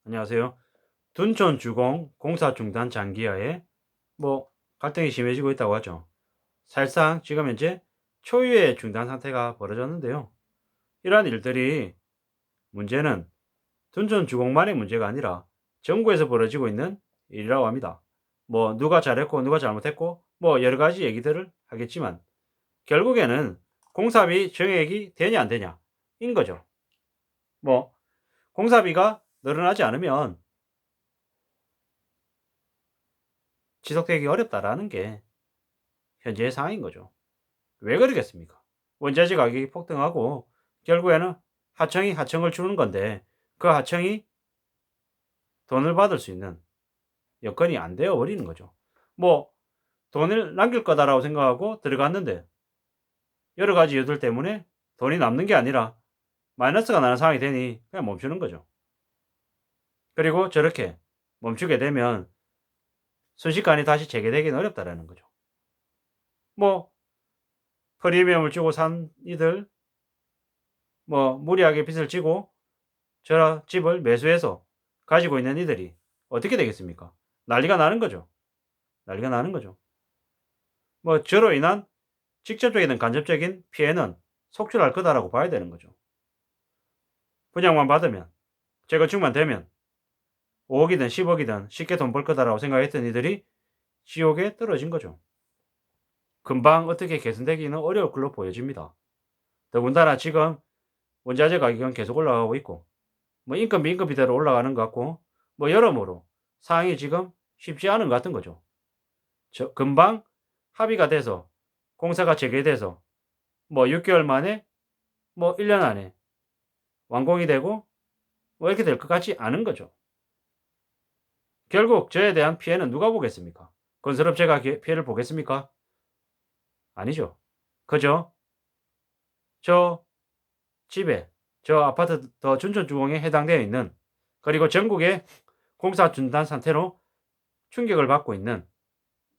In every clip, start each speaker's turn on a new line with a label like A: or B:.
A: 안녕하세요. 둔촌 주공 공사 중단 장기하에 갈등이 심해지고 있다고 하죠. 사실상 지금 현재 초유의 중단 상태가 벌어졌는데요. 이러한 일들이 문제는 둔촌 주공만의 문제가 아니라 전국에서 벌어지고 있는 일이라고 합니다. 누가 잘했고 누가 잘못했고 여러 가지 얘기들을 하겠지만 결국에는 공사비 정액이 되냐 안 되냐 인 거죠. 뭐 공사비가 늘어나지 않으면 지속되기 어렵다라는 게 현재의 상황인 거죠. 왜 그러겠습니까? 원자재 가격이 폭등하고 결국에는 하청이 하청을 주는 건데 그 하청이 돈을 받을 수 있는 여건이 안 되어 버리는 거죠. 뭐 돈을 남길 거다라고 생각하고 들어갔는데 여러 가지 이유들 때문에 돈이 남는 게 아니라 마이너스가 나는 상황이 되니 그냥 멈추는 거죠. 그리고 저렇게 멈추게 되면 순식간에 다시 재개되기는 어렵다라는 거죠. 뭐 프리미엄을 주고 산 이들 무리하게 빚을 지고 저 집을 매수해서 가지고 있는 이들이 어떻게 되겠습니까? 난리가 나는 거죠. 난리가 나는 거죠. 저로 인한 직접적이든 간접적인 피해는 속출할 거다라고 봐야 되는 거죠. 분양만 받으면, 재건축만 되면 5억이든 10억이든 쉽게 돈 벌 거다라고 생각했던 이들이 지옥에 떨어진 거죠. 금방 어떻게 개선되기는 어려울 걸로 보여집니다. 더군다나 지금 원자재 가격은 계속 올라가고 있고, 인건비, 인건비대로 올라가는 것 같고, 여러모로 상황이 지금 쉽지 않은 것 같은 거죠. 금방 합의가 돼서 공사가 재개돼서 6개월 만에 1년 안에 완공이 되고 이렇게 될 것 같지 않은 거죠. 결국 저에 대한 피해는 누가 보겠습니까? 건설업체가 피해를 보겠습니까? 아니죠. 그저 저 집에 저 아파트 더 춘천주공에 해당되어 있는 그리고 전국의 공사 중단 상태로 충격을 받고 있는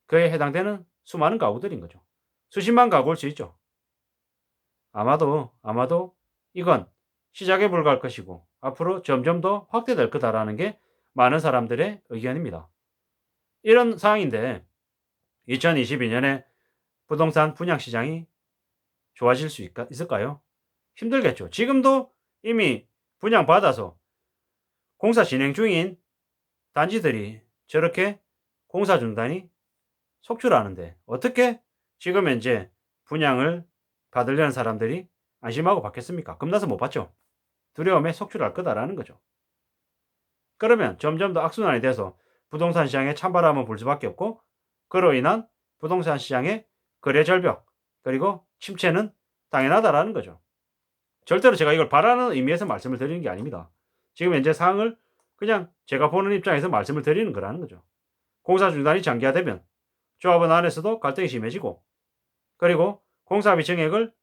A: 그에 해당되는 수많은 가구들인 거죠. 수십만 가구일 수 있죠. 아마도 이건 시작에 불과할 것이고 앞으로 점점 더 확대될 거다라는 게 많은 사람들의 의견입니다. 이런 상황인데 2022년에 부동산 분양 시장이 좋아질 수 있을까요? 힘들겠죠. 지금도 이미 분양받아서 공사 진행 중인 단지들이 저렇게 공사 중단이 속출하는데 어떻게 지금 현재 분양을 받으려는 사람들이 안심하고 받겠습니까? 겁나서 못 받죠. 두려움에 속출할 거다라는 거죠. 그러면 점점 더 악순환이 돼서 부동산 시장에 찬바람을 불 수밖에 없고 그로 인한 부동산 시장의 거래 절벽 그리고 침체는 당연하다라는 거죠. 절대로 제가 이걸 바라는 의미에서 말씀을 드리는 게 아닙니다. 지금 현재 상황을 그냥 제가 보는 입장에서 말씀을 드리는 거라는 거죠. 공사 중단이 장기화되면 조합원 안에서도 갈등이 심해지고 그리고 공사비 증액을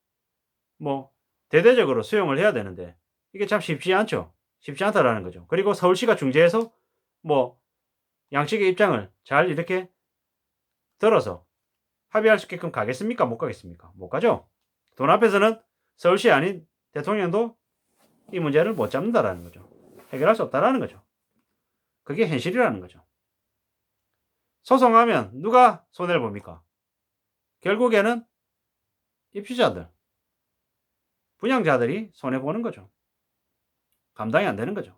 A: 대대적으로 수용을 해야 되는데 이게 참 쉽지 않죠. 쉽지 않다라는 거죠. 그리고 서울시가 중재해서 뭐 양측의 입장을 잘 이렇게 들어서 합의할 수 있게끔 가겠습니까? 못 가겠습니까? 못 가죠. 돈 앞에서는 서울시 아닌 대통령도 이 문제를 못 잡는다라는 거죠. 해결할 수 없다라는 거죠. 그게 현실이라는 거죠. 소송하면 누가 손해를 봅니까? 결국에는 입주자들, 분양자들이 손해보는 거죠. 감당이 안 되는 거죠.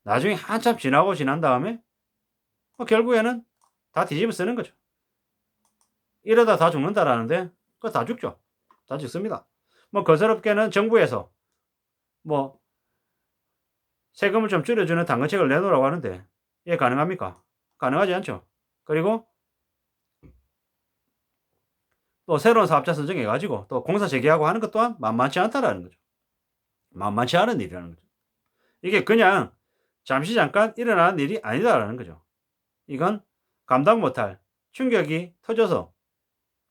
A: 나중에 한참 지나고 지난 다음에 결국에는 다 뒤집어 쓰는 거죠. 이러다 다 죽는다라는데 그거 다 죽죠. 다 죽습니다. 건설업계는 정부에서 세금을 좀 줄여주는 당근책을 내놓으라고 하는데 이게 가능합니까? 가능하지 않죠. 그리고 또 새로운 사업자 선정해 가지고 또 공사 재개하고 하는 것 또한 만만치 않다라는 거죠. 만만치 않은 일이라는 거죠. 이게 그냥 잠시 잠깐 일어나는 일이 아니다라는 거죠. 이건 감당 못할 충격이 터져서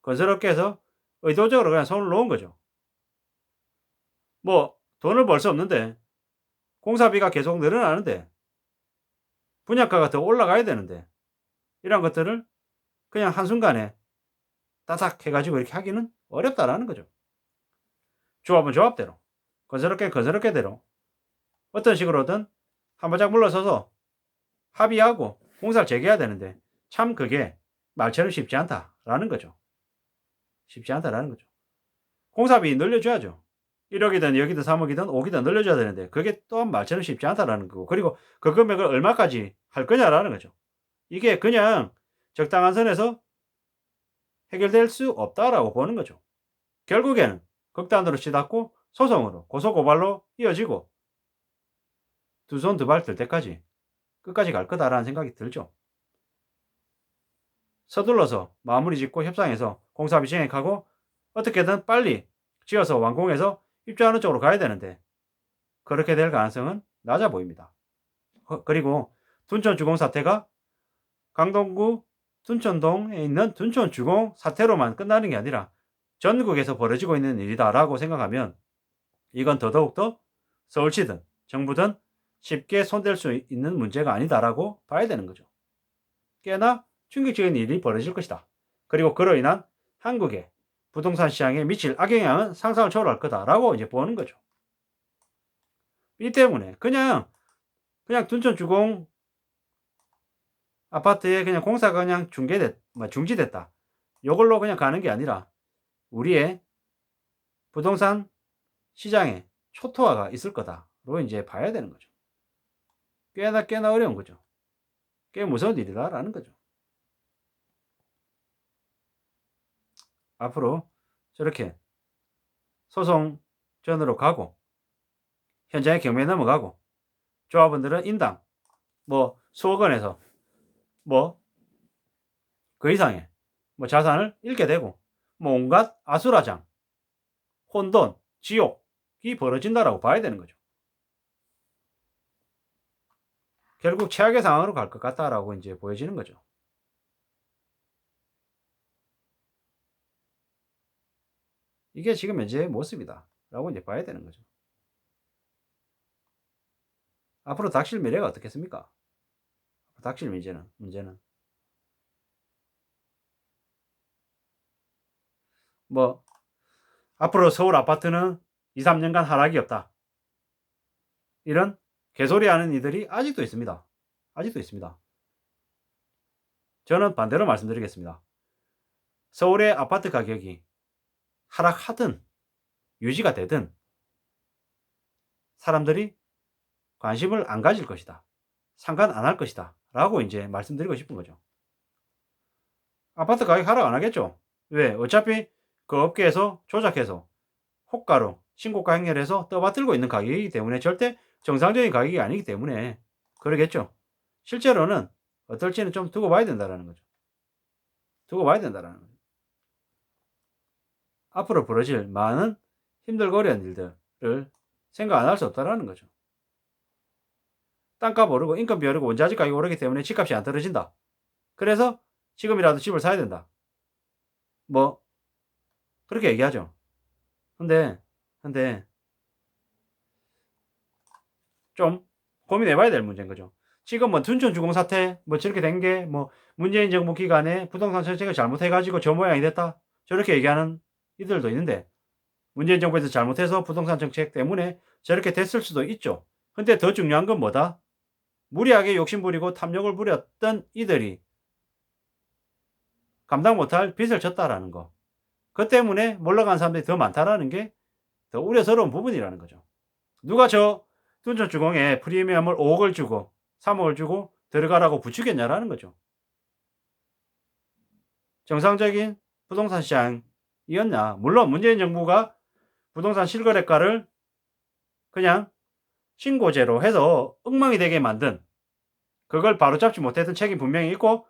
A: 건설업계에서 의도적으로 그냥 손을 놓은 거죠. 돈을 벌 수 없는데 공사비가 계속 늘어나는데 분양가가 더 올라가야 되는데 이런 것들을 그냥 한순간에 따삭 해가지고 이렇게 하기는 어렵다라는 거죠. 조합은 조합대로, 건설업계는 건설업계대로 어떤 식으로든 한 발짝 물러서서 합의하고 공사를 재개해야 되는데 참 그게 말처럼 쉽지 않다라는 거죠. 쉽지 않다라는 거죠. 공사비 늘려줘야죠. 1억이든 여기든 3억이든 5억이든 늘려줘야 되는데 그게 또한 말처럼 쉽지 않다라는 거고, 그리고 그 금액을 얼마까지 할 거냐라는 거죠. 이게 그냥 적당한 선에서 해결될 수 없다라고 보는 거죠. 결국에는 극단으로 치닫고 소송으로 고소고발로 이어지고 두 손 두 발 들 때까지 끝까지 갈 거다라는 생각이 들죠. 서둘러서 마무리 짓고 협상해서 공사비 진행하고 어떻게든 빨리 지어서 완공해서 입주하는 쪽으로 가야 되는데 그렇게 될 가능성은 낮아 보입니다. 그리고 둔촌 주공 사태가 강동구 둔촌동에 있는 둔촌 주공 사태로만 끝나는 게 아니라 전국에서 벌어지고 있는 일이다라고 생각하면 이건 더더욱더 서울시든 정부든 쉽게 손댈 수 있는 문제가 아니다라고 봐야 되는 거죠. 꽤나 충격적인 일이 벌어질 것이다. 그리고 그로 인한 한국의 부동산 시장에 미칠 악영향은 상상을 초월할 거다라고 이제 보는 거죠. 이 때문에 그냥 둔촌 주공 아파트에 그냥 공사가 그냥 중지됐다. 이걸로 그냥 가는 게 아니라 우리의 부동산 시장에 초토화가 있을 거다로 이제 봐야 되는 거죠. 꽤나 어려운 거죠. 꽤 무서운 일이다라는 거죠. 앞으로 저렇게 소송전으로 가고 현장에 경매 넘어가고 조합원들은 인당 수억 원에서 그 이상의 자산을 잃게 되고 온갖 아수라장, 혼돈, 지옥이 벌어진다라고 봐야 되는 거죠. 결국 최악의 상황으로 갈 것 같다라고 이제 보여지는 거죠. 이게 지금 현재의 모습이다라고 이제 봐야 되는 거죠. 앞으로 닥칠 미래가 어떻겠습니까? 닥칠 문제는 앞으로 서울 아파트는 2, 3년간 하락이 없다. 이런 개소리하는 이들이 아직도 있습니다. 저는 반대로 말씀드리겠습니다. 서울의 아파트 가격이 하락하든 유지가 되든 사람들이 관심을 안 가질 것이다. 상관 안 할 것이다. 라고 이제 말씀드리고 싶은 거죠. 아파트 가격 하락 안 하겠죠? 왜? 어차피 그 업계에서 조작해서 호가로 신고가 행렬해서 떠받들고 있는 가격이기 때문에 절대 정상적인 가격이 아니기 때문에 그러겠죠. 실제로는 어떨지는 좀 두고 봐야 된다는 거죠. 앞으로 벌어질 많은 힘들고 어려운 일들을 생각 안 할 수 없다는 거죠. 땅값 오르고 인건비 오르고 원자재 가격이 오르기 때문에 집값이 안 떨어진다. 그래서 지금이라도 집을 사야 된다. 그렇게 얘기하죠. 근데 좀 고민해봐야 될 문제인 거죠. 지금 둔촌 주공 사태 저렇게 된 게 문재인 정부 기간에 부동산 정책을 잘못해가지고 저 모양이 됐다. 저렇게 얘기하는 이들도 있는데 문재인 정부에서 잘못해서 부동산 정책 때문에 저렇게 됐을 수도 있죠. 근데 더 중요한 건 뭐다? 무리하게 욕심부리고 탐욕을 부렸던 이들이 감당 못할 빚을 졌다라는 거. 그 때문에 몰러간 사람들이 더 많다라는 게 더 우려스러운 부분이라는 거죠. 누가 저 둔촌 주공에 프리미엄을 5억을 주고 3억을 주고 들어가라고 부추겼냐라는 거죠. 정상적인 부동산 시장이었냐? 물론 문재인 정부가 부동산 실거래가를 그냥 신고제로 해서 엉망이 되게 만든, 그걸 바로잡지 못했던 책임 분명히 있고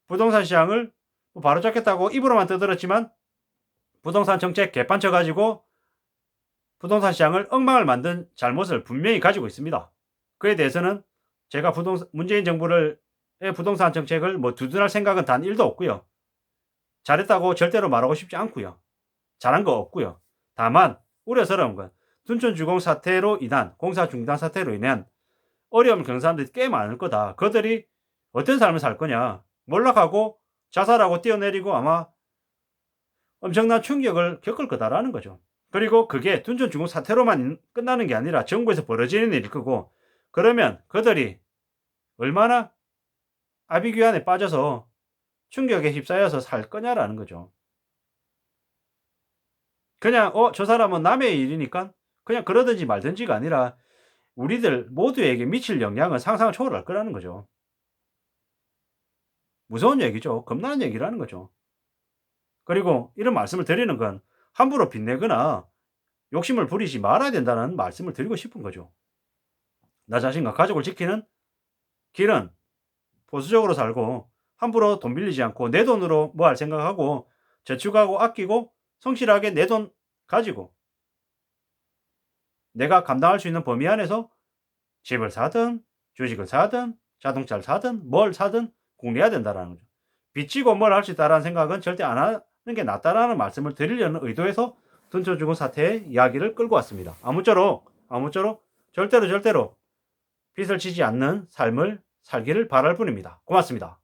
A: 부동산 시장을 바로잡겠다고 입으로만 떠들었지만 부동산 정책 개판 쳐가지고 부동산 시장을 엉망을 만든 잘못을 분명히 가지고 있습니다. 그에 대해서는 제가 문재인 정부의 부동산 정책을 두둔할 생각은 단 1도 없고요. 잘했다고 절대로 말하고 싶지 않고요. 잘한 거 없고요. 다만 우려스러운 건 둔촌 주공 사태로 인한 공사 중단 사태로 인한 어려움을 겪는 사람들이 꽤 많을 거다. 그들이 어떤 삶을 살 거냐. 몰락하고 자살하고 뛰어내리고 아마 엄청난 충격을 겪을 거다라는 거죠. 그리고 그게 둔촌 중공 사태로만 끝나는 게 아니라 전국에서 벌어지는 일일 거고, 그러면 그들이 얼마나 아비규환에 빠져서 충격에 휩싸여서 살 거냐라는 거죠. 그냥 저 사람은 남의 일이니까 그냥 그러든지 말든지가 아니라 우리들 모두에게 미칠 영향은 상상을 초월할 거라는 거죠. 무서운 얘기죠. 겁나는 얘기라는 거죠. 그리고 이런 말씀을 드리는 건 함부로 빛내거나 욕심을 부리지 말아야 된다는 말씀을 드리고 싶은 거죠. 나 자신과 가족을 지키는 길은 보수적으로 살고 함부로 돈 빌리지 않고 내 돈으로 뭐 할 생각하고 저축하고 아끼고 성실하게 내 돈 가지고 내가 감당할 수 있는 범위 안에서 집을 사든 주식을 사든 자동차를 사든 뭘 사든 궁리해야 된다라는 거죠. 빚지고 뭘 할 수 있다라는 생각은 절대 안 하는 게 낫다라는 말씀을 드리려는 의도에서 던져주고 사태의 이야기를 끌고 왔습니다. 아무쪼록 절대로 빚을 지지 않는 삶을 살기를 바랄 뿐입니다. 고맙습니다.